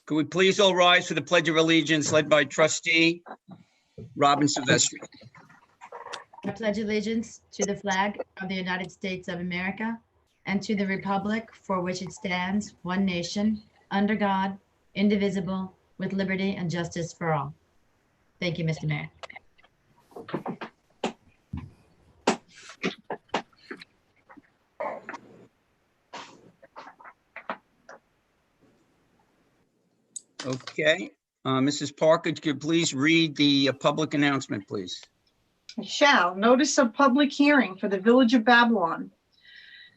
Could we please all rise for the Pledge of Allegiance led by Trustee Robin Silvestri? I pledge allegiance to the flag of the United States of America and to the republic for which it stands, one nation, under God, indivisible, with liberty and justice for all. Thank you, Mr. Mayor. Okay, Mrs. Parker, could you please read the public announcement, please? I shall. Notice of public hearing for the Village of Babylon.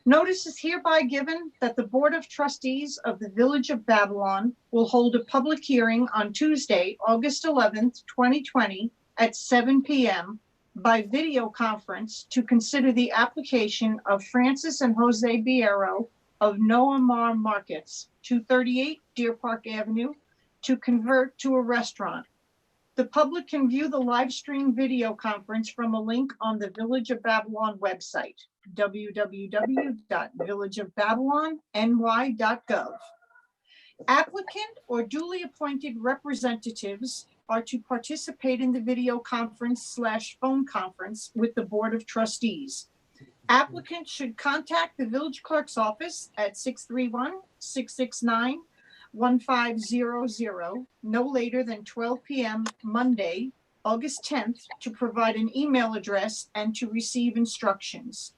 Notice is hereby given that the Board of Trustees of the Village of Babylon will hold a public hearing on Tuesday, August 11th, 2020 at 7 p.m. by video conference to consider the application of Francis and Jose Biero of Noah Mar Markets, 238 Deer Park Avenue, to convert to a restaurant. The public can view the live stream video conference from a link on the Village of Babylon website, www.villageofbabylonny.gov. Applicant or duly appointed representatives are to participate in the video conference/phone conference with the Board of Trustees. Applicants should contact the village clerk's office at 631-669-1500 no later than 12 p.m. Monday, August 10th, to provide an email address and to receive instructions.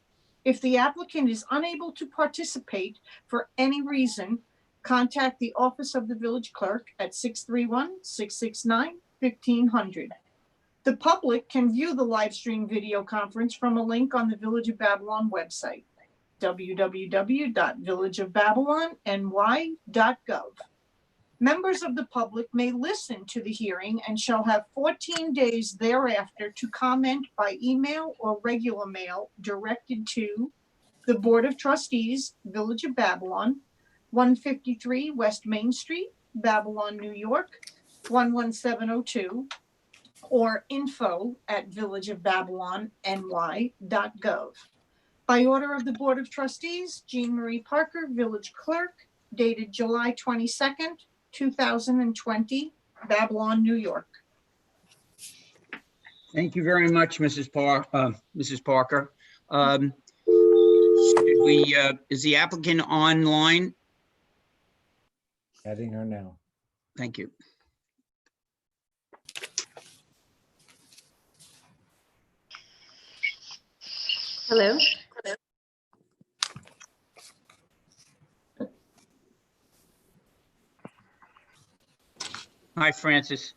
If the applicant is unable to participate for any reason, contact the office of the village clerk at 631-669-1500. The public can view the live stream video conference from a link on the Village of Babylon website, www.villageofbabylonny.gov. Members of the public may listen to the hearing and shall have 14 days thereafter to comment by email or regular mail directed to the Board of Trustees, Village of Babylon, 153 West Main Street, Babylon, New York, 11702, or info@villageofbabylonny.gov. By order of the Board of Trustees, Jean Marie Parker, Village Clerk, dated July 22nd, 2020, Babylon, New York. Thank you very much, Mrs. Parker. Is the applicant online? Adding her now. Thank you. Hello. Hi, Francis.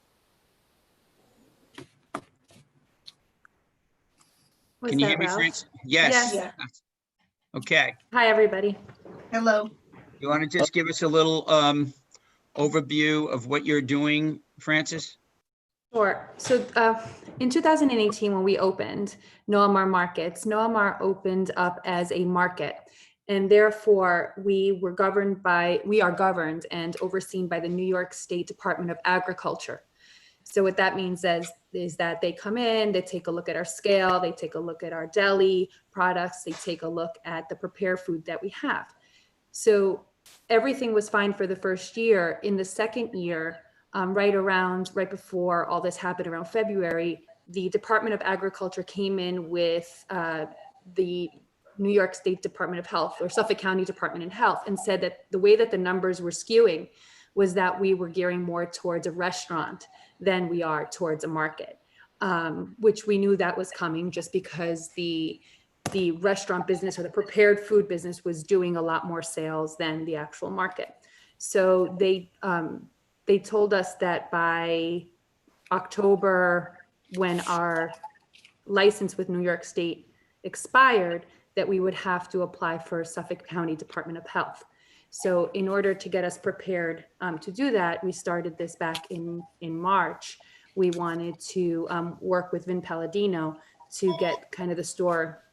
Was Can you that hear me, Ralph? Francis? Yes. Yeah. Okay. Hi, everybody. Hello. You want to just give us a little overview of what you're doing, Francis? Sure. So in 2018, when we opened Noah Mar Markets, Noah Mar opened up as a market. And therefore, we are governed and overseen by the New York State Department of Agriculture. So what that means is that they come in, they take a look at our scale, they take a look at our deli products, they take a look at the prepared food that we have. So everything was fine for the first year. In the second year, right before all this happened around February, the Department of Agriculture came in with the New York State Department of Health or Suffolk County Department of Health and said that the way that the numbers were skewing was that we were gearing more towards a restaurant than we are towards a market, which we knew that was coming just because the restaurant business or the prepared food business was doing a lot more sales than the actual market. So they told us that by October, when our license with New York State expired, that we would have to apply for Suffolk County Department of Health. So in order to get us prepared to do that, we started this back in March. We wanted to work with Vin Palladino to get kind of the store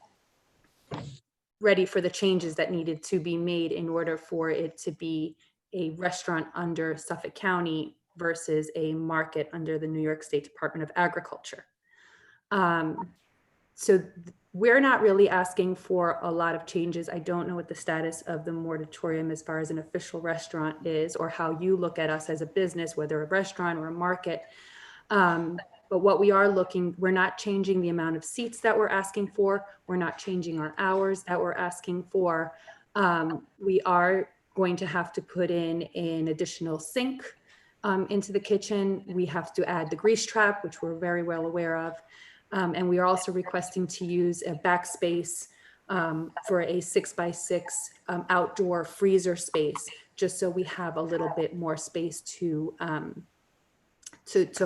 ready for the changes that needed to be made in order for it to be a restaurant under Suffolk County versus a market under the New York State Department of Agriculture. So we're not really asking for a lot of changes. I don't know what the status of the moratorium as far as an official restaurant is, or how you look at us as a business, whether a restaurant or a market. But what we are we're not changing the amount of seats that we're asking for. We're not changing our hours that we're asking for. We are going to have to put in an additional sink into the kitchen. We have to add the grease trap, which we're very well aware of. And we are also requesting to use a backspace for a 6x6 outdoor freezer space, just so we have a little bit more space to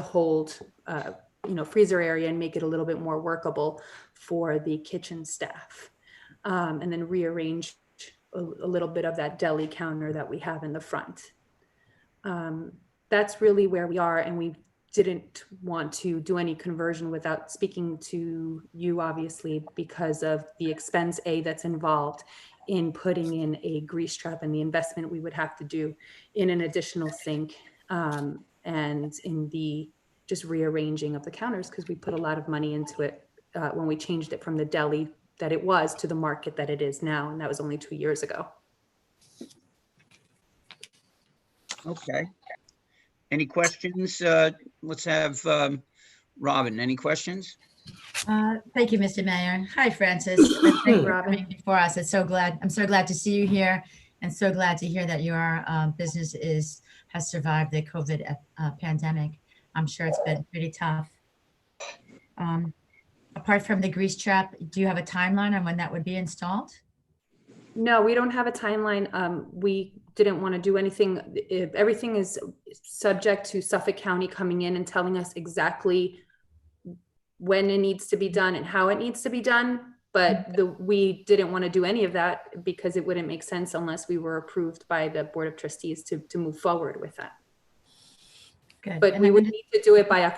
hold, freezer area and make it a little bit more workable for the kitchen staff. And then rearrange a little bit of that deli counter that we have in the front. That's really where we are, and we didn't want to do any conversion without speaking to you, obviously, because of the expense that's involved in putting in a grease trap and the investment we would have to do in an additional sink, and in the just rearranging of the counters, because we put a lot of money into it when we changed it from the deli that it was to the market that it is now, and that was only 2 years ago. Okay. Any questions? Let's have Robin. Any questions? Thank you, Mr. Mayor. Hi, Francis. Thank you for coming before us. I'm so glad to see you here, and so glad to hear that your business has survived the COVID pandemic. I'm sure it's been pretty tough. Apart from the grease trap, do you have a timeline on when that would be installed? No, we don't have a timeline. We didn't want to do anything. Everything is subject to Suffolk County coming in and telling us exactly when it needs to be done and how it needs to be done. But we didn't want to do any of that because it wouldn't make sense unless we were approved by the Board of Trustees to move forward with that. Good. But And we then would need to do it by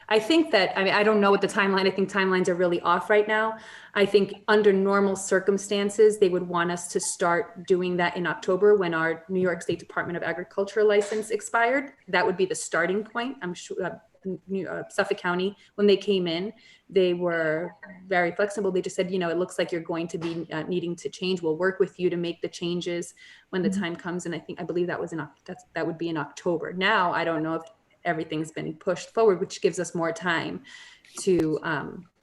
I think that, I don't know what the timeline, I think timelines are really off right now. I think under normal circumstances, they would want us to start doing that in October when our New York State Department of Agriculture license expired. That would be the starting point. I'm sure Suffolk County, when they came in, they were very flexible. They just said, it looks like you're going to be needing to change. We'll work with you to make the changes when the time comes. And I believe that was that would be in October. Now, I don't know if everything's been pushed forward, which gives us more time to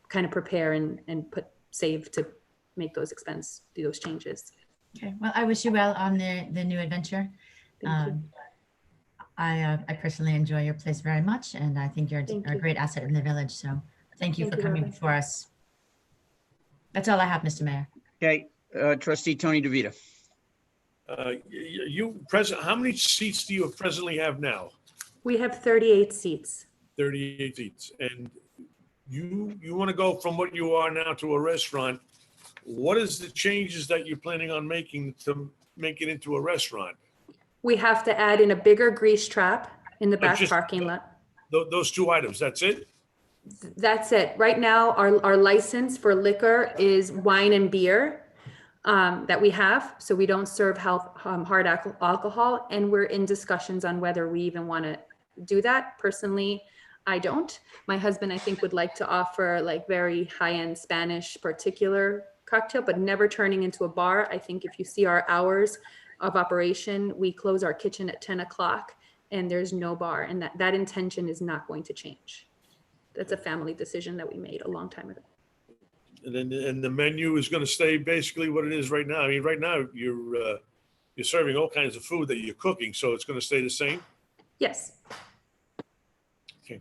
kind of prepare and save to make do those changes. Okay. Well, I wish you well on the new adventure. Thank you. I personally enjoy your place very much, and I think you're a great asset in the village. So thank you for coming Robin. before us. That's all I have, Mr. Mayor. Okay, Trustee Tony DeVita. How many seats do you presently have now? We have 38 seats. 38 seats. And you want to go from what you are now to a restaurant. What is the changes that you're planning on making to make it into a restaurant? We have to add in a bigger grease trap in the back Just parking lot. Those two items, that's it? That's it. Right now, our license for liquor is wine and beer that we have. So we don't serve hard alcohol. And we're in discussions on whether we even want to do that. Personally, I don't. My husband, I think, would like to offer like very high-end Spanish particular cocktail, but never turning into a bar. I think if you see our hours of operation, we close our kitchen at 10 o'clock and there's no bar, and that intention is not going to change. That's a family decision that we made a long time ago. And the menu is going to stay basically what it is right now. I mean, right now you're serving all kinds of food that you're cooking, so it's going to stay the same? Yes. Okay.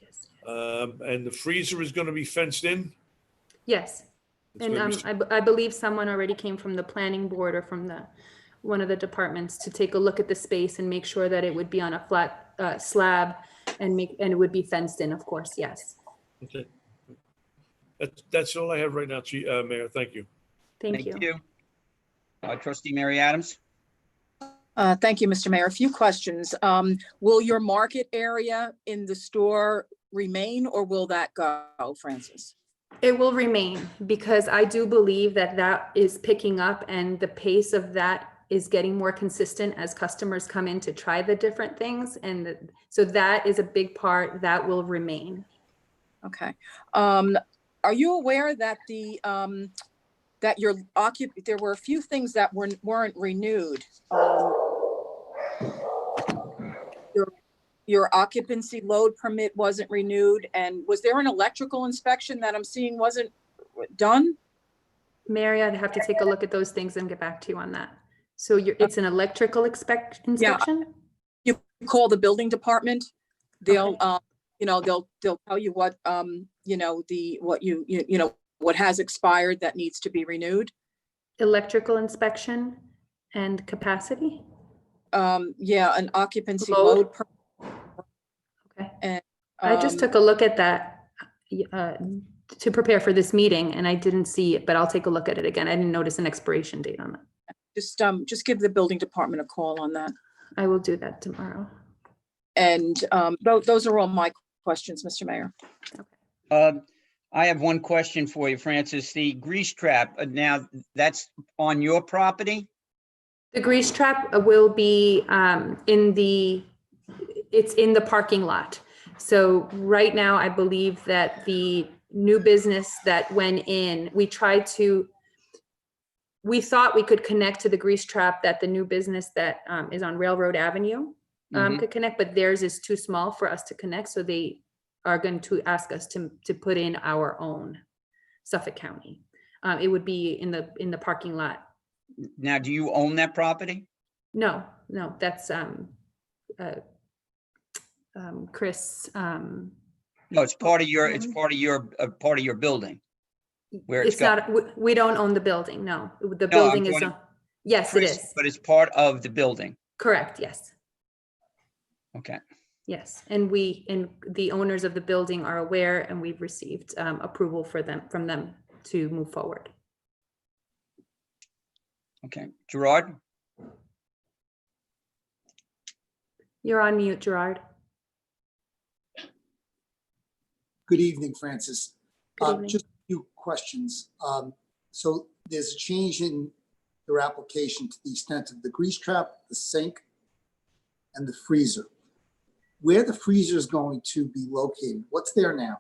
Yes. And the freezer is going to be fenced in? Yes. It's And gonna be- I believe someone already came from the planning board or from one of the departments to take a look at the space and make sure that it would be on a flat slab and it would be fenced in, of course, yes. Okay. That's all I have right now, Mayor. Thank you. Thank you. Trustee Mary Adams. Thank you, Mr. Mayor. A few questions. Will your market area in the store remain, or will that go, Francis? It will remain, because I do believe that is picking up, and the pace of that is getting more consistent as customers come in to try the different things. And so that is a big part that will remain. Okay. are you aware that that there were a few things that weren't renewed? Your occupancy load permit wasn't renewed, and was there an electrical inspection that I'm seeing wasn't done? Mary, I'd have to take a look at those things and get back to you on that. So it's an electrical inspection? You call the building department, they'll, they'll tell you what, what has expired that needs to be renewed. Electrical inspection and capacity? Yeah, an occupancy Load? load. Okay. And, I just took a look at that to prepare for this meeting, and I didn't see it, but I'll take a look at it again. I didn't notice an expiration date on that. Just give the building department a call on that. I will do that tomorrow. And those are all my questions, Mr. Mayor. I have one question for you, Francis. The grease trap, now that's on your property? The grease trap will be it's in the parking lot. So right now, I believe that the new business that went in, we thought we could connect to the grease trap that the new business that is on Railroad Avenue could connect, but theirs is too small for us to connect. So they are going to ask us to put in our own Suffolk County. It would be in the parking lot. Now, do you own that property? No, that's Chris. No, it's part of your building. Where it's not, we don't own the building, no. The building is, yes, it is. But it's part of the building. Correct, yes. Okay. Yes, and the owners of the building are aware, and we've received approval from them to move forward. Okay, Gerard? You're on mute, Gerard. Good evening, Francis. Good evening. Just a few questions. So there's a change in your application to the extent of the grease trap, the sink, and the freezer. Where the freezer is going to be located, what's there now?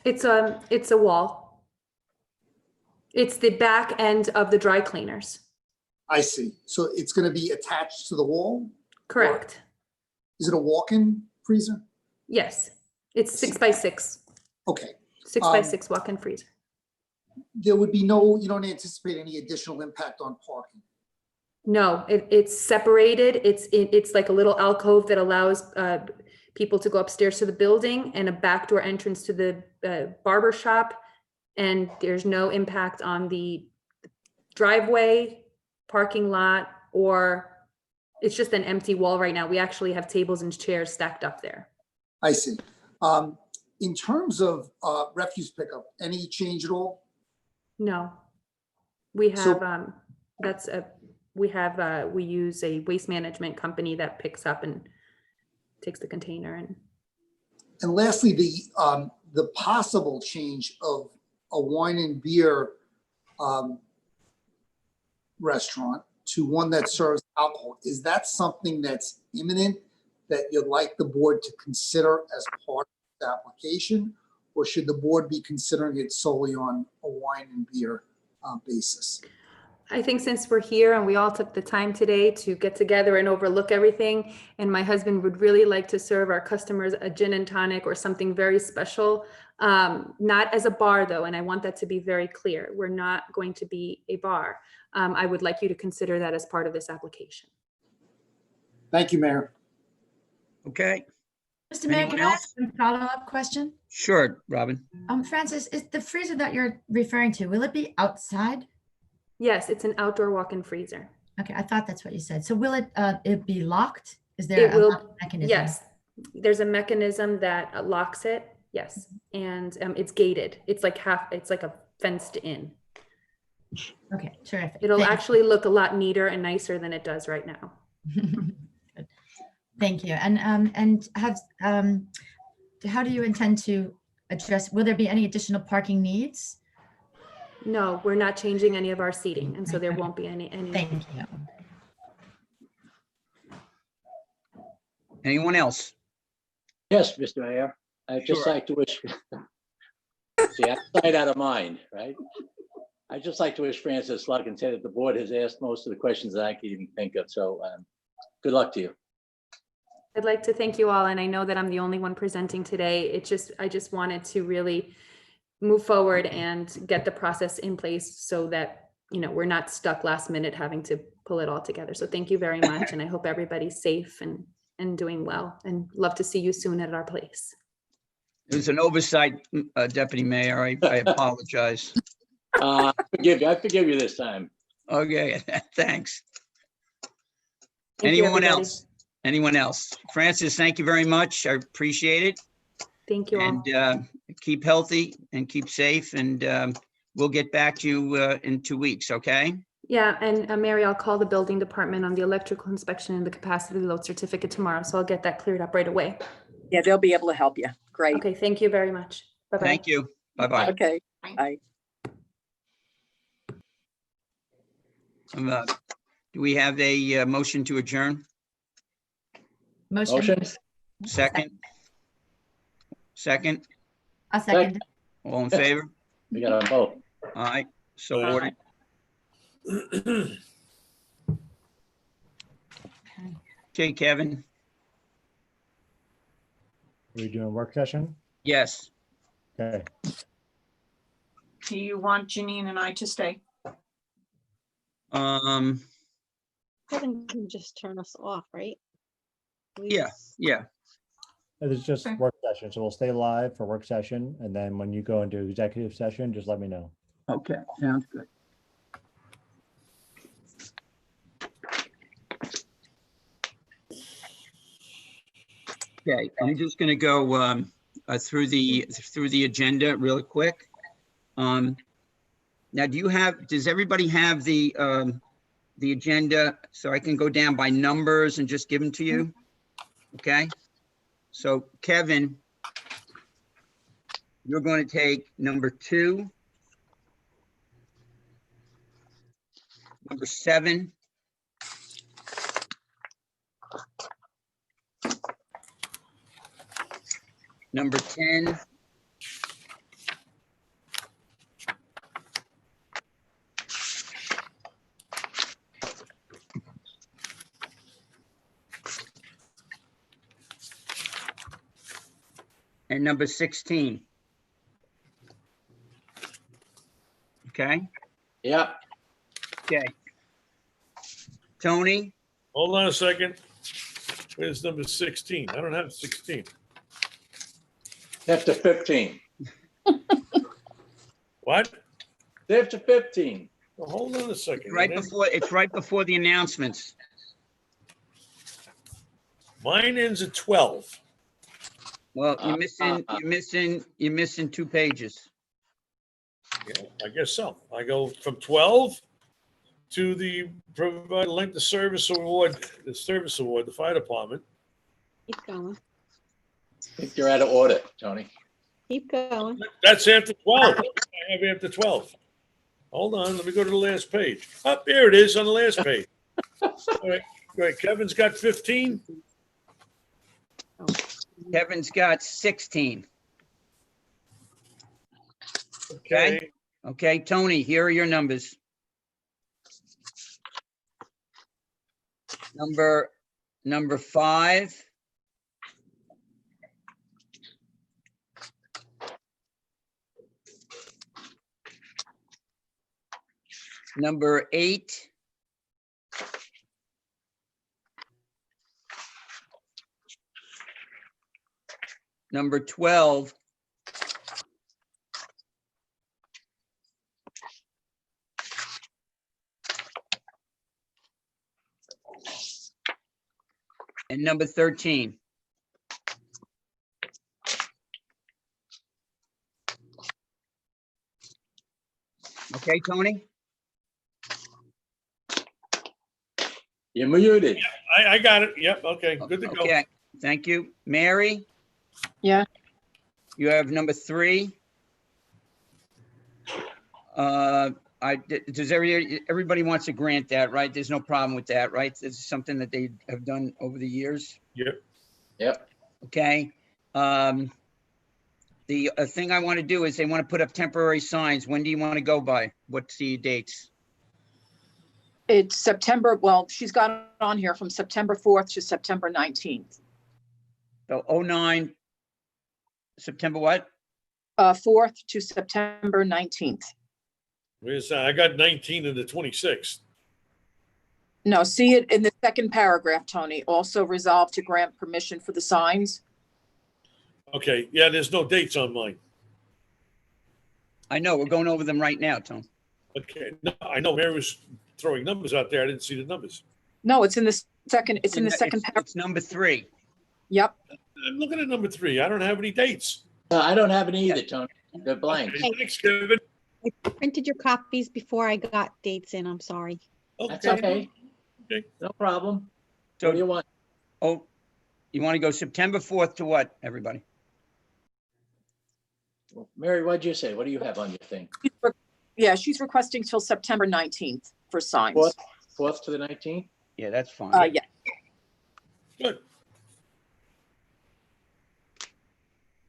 It's a wall. It's the back end of the dry cleaners. I see. So it's going to be attached to the wall? Correct. Is it a walk-in freezer? Yes, it's 6x6. Okay. 6x6 walk-in freezer. There would be you don't anticipate any additional impact on parking? No, it's separated. It's like a little alcove that allows people to go upstairs to the building, and a backdoor entrance to the barber shop. And there's no impact on the driveway, parking lot, or it's just an empty wall right now. We actually have tables and chairs stacked up there. I see. In terms of refuse pickup, any change at all? No, we have, So- we use a waste management company that picks up and takes the container. And lastly, the possible change of a wine and beer restaurant to one that serves alcohol, is that something that's imminent that you'd like the board to consider as part of the application? Or should the board be considering it solely on a wine and beer basis? I think since we're here and we all took the time today to get together and overlook everything, and my husband would really like to serve our customers a gin and tonic or something very special, not as a bar though, and I want that to be very clear. We're not going to be a bar. I would like you to consider that as part of this application. Thank you, Mayor. Okay, Mr. Mayor, Anyone can I else? ask a follow-up question? sure, Robin. Francis, is the freezer that you're referring to, will it be outside? Yes, it's an outdoor walk-in freezer. Okay, I thought that's what you said. So will it be locked? Is there It will, lock mechanism? yes. There's a mechanism that locks it. Yes, and it's gated. It's like a fenced in. Okay, terrific. It'll Thank you. actually look a lot neater and nicer than it does right now. Good. Thank you. And how do you intend to address, will there be any additional parking needs? No, we're not changing any of our seating, and so there won't be any. Thank you. Anyone else? Yes, Mr. Mayor, I'd just Sure. like to wish See, out of sight, out of mind, right? I'd just like to wish Francis luck and say that the board has asked most of the questions that I could even think of. So good luck to you. I'd like to thank you all, and I know that I'm the only one presenting today. I just wanted to really move forward and get the process in place so that, you know, we're not stuck last minute having to pull it all together. So thank you very much, and I hope everybody's safe and doing well, and love to see you soon at our place. It was an oversight, Deputy Mayor. I apologize. I forgive you this time. Okay, thanks. Thank you, Anyone everybody. else? Anyone else? Francis, thank you very much. I appreciate it. Thank you all. And keep healthy and keep safe, and we'll get back to you in 2 weeks, okay? Yeah, and Mary, I'll call the building department on the electrical inspection and the capacity load certificate tomorrow, so I'll get that cleared up right away. Yeah, they'll be able to help you. Great. Okay, thank you very much. Bye-bye. Thank you. Bye-bye. Okay. Bye. Do we have a motion to adjourn? Motion? Second? Second? A second. All in favor? We got them both. All right, so ordered. Okay, Kevin? Are we doing work session? Yes. Okay. Do you want Janine and I to stay? Kevin can just turn us off, right? Yeah. Yeah. It's just Okay. work session, so we'll stay live for work session, and then when you go into executive session, just let me know. Okay, sounds good. Okay, I'm just gonna go through the agenda really quick. Now, does everybody have the agenda so I can go down by numbers and just give them to you? Okay, so Kevin, you're going to take number 2, number 7, number 10, and number 16. Okay, Yeah. okay. Tony, Hold on a second. Where's number 16? I don't have 16. After 15. What? After 15. Well, hold on a second. it's right before the announcements. Mine ends at 12. Well, you're missing 2 pages. Yeah, I guess so. I go from 12 to the provide length of service award, the fire department. Keep going. I think you're out of order, Tony. Keep going. That's after 12. I have after 12. Hold on, let me go to the last page. Up there it is on the last page. All right, Kevin's got 15. Kevin's got 16. Okay. Okay, Tony, here are your numbers. Number 5. Number 8. Number 12. And number 13. Okay, Tony? You're muted. I got it. Yep. Okay. Good to go. Okay, thank you. Mary? Yeah. You have number 3. Everybody wants to grant that, right? There's no problem with that, right? This is something that they have done over the years. Yep. Yep. Okay. The thing I want to do is they want to put up temporary signs. When do you want to go by? What's the dates? It's September, well, she's got it on here from September 4th to September 19th. So 09, September what? 4th to September 19th. I got 19 and the 26th. No, see it in the second paragraph, Tony. Also resolved to grant permission for the signs. Okay, yeah, there's no dates on mine. I know, we're going over them right now, Tom. Okay, no, I know Mary was throwing numbers out there. I didn't see the numbers. No, it's in the second, it's in the second paragraph. It's number 3. Yep. I'm looking at number 3. I don't have any dates. No, I don't have any either, Tony. They're blank. Okay, thanks, Kevin. I printed your copies before I got dates in. I'm sorry. That's okay. Okay. No problem. So- What do you want? Oh, you want to go September 4th to what, everybody? Mary, what'd you say? What do you have on your thing? Yeah, she's requesting till September 19th for signs. 4th to the 19th? Yeah, that's fine. Yeah. Good.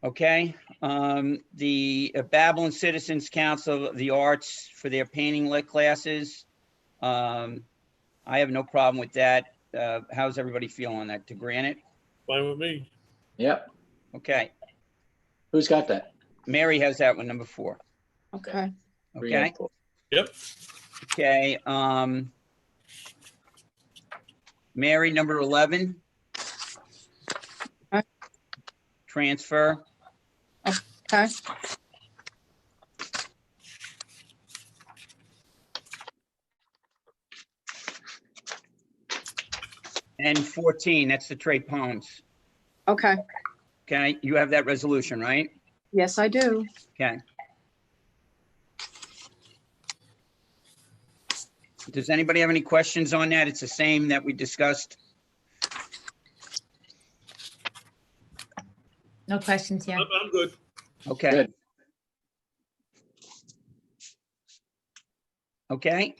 Okay, the Babylon Citizens Council of the Arts for their painting lit classes. I have no problem with that. How's everybody feel on that? To grant it? Fine with me. Yep. Okay, Who's got that? Mary has that one, number 4. Okay. Okay, Yep. okay, Mary, number 11. Okay. Transfer. Okay. And 14, that's the Trey Ponds. Okay. Okay, you have that resolution, right? Yes, I do. Okay. Does anybody have any questions on that? It's the same that we discussed. No questions here. I'm good. Okay, Good. okay,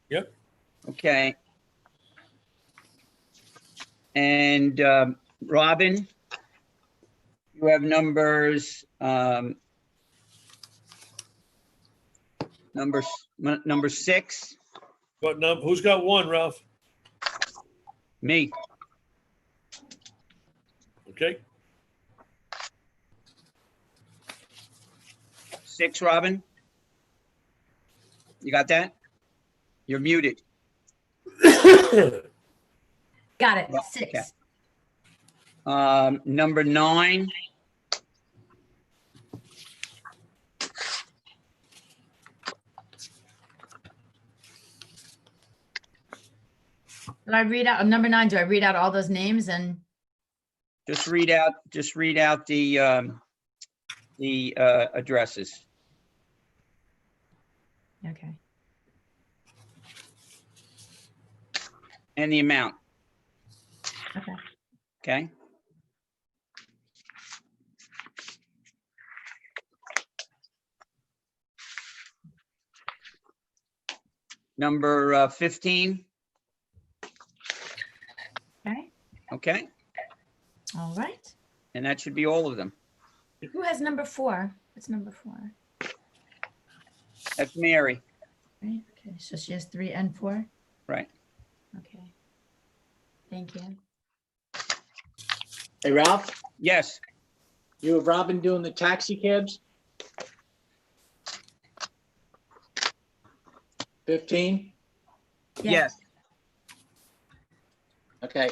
Yep. okay. And Robin, you have numbers, number 6, But who's got 1, Ralph? me. Okay. 6, Robin? You got that? You're muted. Got it. Yeah, 6. okay. Number 9. Do I read out number 9? Do I read out all those names and Just read out the addresses. okay. And the amount, Okay. okay? Number 15, Okay. okay? All right. And that should be all of them. Who has number 4? What's number 4? That's Mary, Right. Okay. So she has 3 and 4. right? Okay. Thank you. Hey, Ralph, Yes, you have Robin doing the taxi cabs? 15? yes. Okay.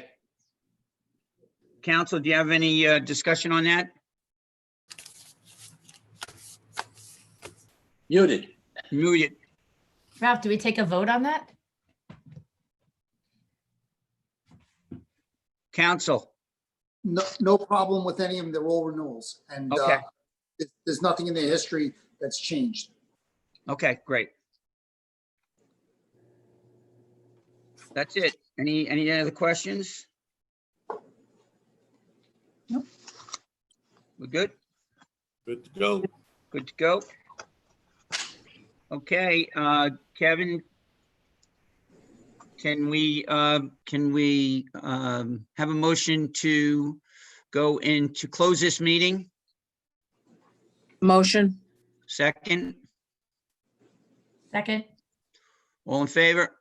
Council, do you have any discussion on that? Muted. Muted. Ralph, do we take a vote on that? Council, No problem with any of them. They're all renewals. And okay, there's nothing in their history that's changed. okay, great. That's it. Any other questions? Nope. We're good? Good to go. Good to go. Okay, Kevin, can we have a motion to go in to close this meeting? Motion. Second, Second. all in favor?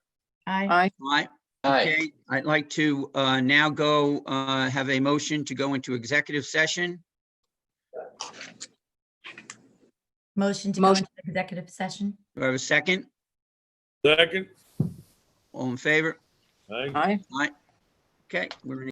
Aye. Aye. Aye. Aye. Okay, I'd like to now go have a motion to go into executive session. Motion to go Motion. into executive session. Do I have a second? Second. All in favor? Aye. Aye. Aye. Okay, we're in